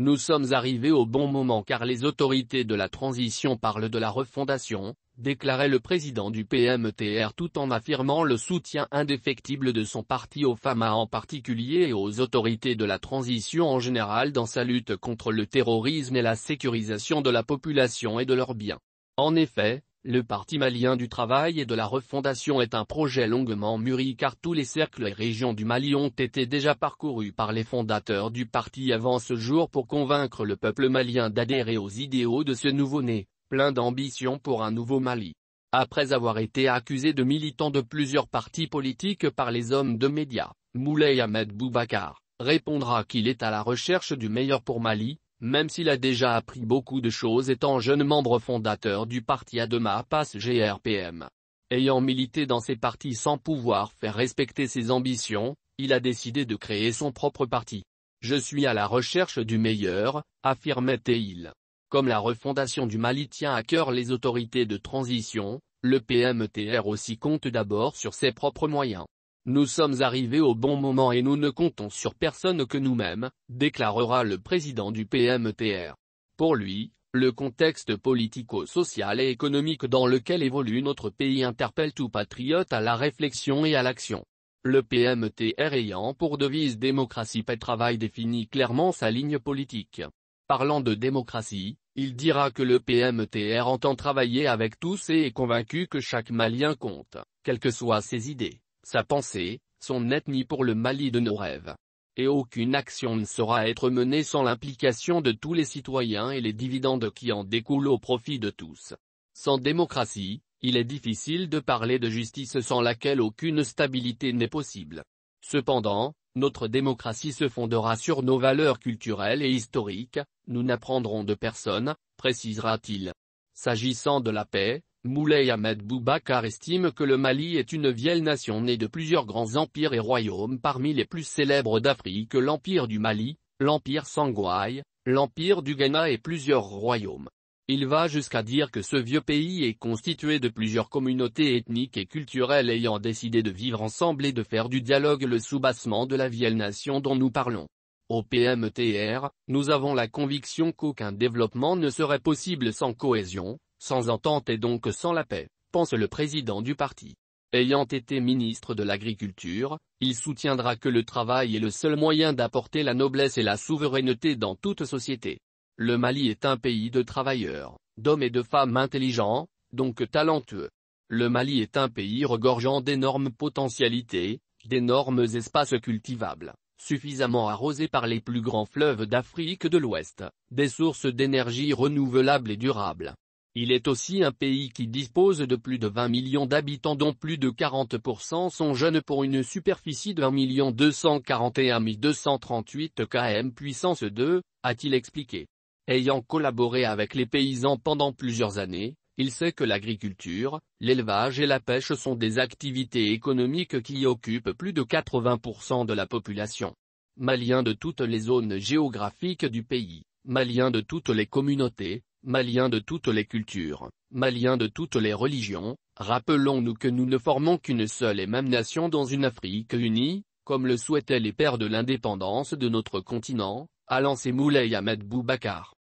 Nous sommes arrivés au bon moment car les autorités de la transition parlent de la refondation, déclarait le président du PMTR tout en affirmant le soutien indéfectible de son parti aux femmes en particulier et aux autorités de la transition en général dans sa lutte contre le terrorisme et la sécurisation de la population et de leurs biens. En effet, le Parti malien du travail et de la refondation est un projet longuement mûri car tous les cercles et régions du Mali ont été déjà parcourus par les fondateurs du parti avant ce jour pour convaincre le peuple malien d'adhérer aux idéaux de ce nouveau-né, plein d'ambition pour un nouveau Mali. Après avoir été accusé de militant de plusieurs partis politiques par les hommes de médias, Moulay Ahmed Boubacar répondra qu'il est à la recherche du meilleur pour Mali, même s'il a déjà appris beaucoup de choses étant jeune membre fondateur du parti Adema Pass GRPM. Ayant milité dans ces partis sans pouvoir faire respecter ses ambitions, il a décidé de créer son propre parti. Je suis à la recherche du meilleur, affirmait-il. Comme la refondation du Mali tient à cœur les autorités de transition, le PMTR aussi compte d'abord sur ses propres moyens. Nous sommes arrivés au bon moment et nous ne comptons sur personne que nous-mêmes, déclarera le président du PMTR. Pour lui, le contexte politico-social et économique dans lequel évolue notre pays interpelle tout patriote à la réflexion et à l'action. Le PMTR ayant pour devise démocratie paix travail définit clairement sa ligne politique. Parlant de démocratie, il dira que le PMTR entend travailler avec tous et est convaincu que chaque Malien compte, quelles que soient ses idées, sa pensée, son ethnie pour le Mali de nos rêves. Et aucune action ne saura être menée sans l'implication de tous les citoyens et les dividendes qui en découlent au profit de tous. Sans démocratie, il est difficile de parler de justice sans laquelle aucune stabilité n'est possible. Cependant, notre démocratie se fondera sur nos valeurs culturelles et historiques, nous n'apprendrons de personne, précisera-t-il. S'agissant de la paix, Moulay Ahmed Boubacar estime que le Mali est une vieille nation née de plusieurs grands empires et royaumes parmi les plus célèbres d'Afrique, l'empire du Mali, l'empire Sangwai, l'empire du Ghana et plusieurs royaumes. Il va jusqu'à dire que ce vieux pays est constitué de plusieurs communautés ethniques et culturelles ayant décidé de vivre ensemble et de faire du dialogue le soubassement de la vieille nation dont nous parlons. Au PMTR, nous avons la conviction qu'aucun développement ne serait possible sans cohésion, sans entente et donc sans la paix, pense le président du parti. Ayant été ministre de l'Agriculture, il soutiendra que le travail est le seul moyen d'apporter la noblesse et la souveraineté dans toute société. Le Mali est un pays de travailleurs, d'hommes et de femmes intelligents, donc talentueux. Le Mali est un pays regorgeant d'énormes potentialités, d'énormes espaces cultivables, suffisamment arrosés par les plus grands fleuves d'Afrique de l'Ouest, des sources d'énergie renouvelables et durables. Il est aussi un pays qui dispose de plus de 20 millions d'habitants dont plus de 40% sont jeunes pour une superficie de 1 241 238 km puissance 2, a-t-il expliqué. Ayant collaboré avec les paysans pendant plusieurs années, il sait que l'agriculture, l'élevage et la pêche sont des activités économiques qui occupent plus de 80% de la population. Maliens de toutes les zones géographiques du pays, Maliens de toutes les communautés, Maliens de toutes les cultures, Maliens de toutes les religions, rappelons-nous que nous ne formons qu'une seule et même nation dans une Afrique unie, comme le souhaitaient les pères de l'indépendance de notre continent, a lancé Moulay Ahmed Boubacar.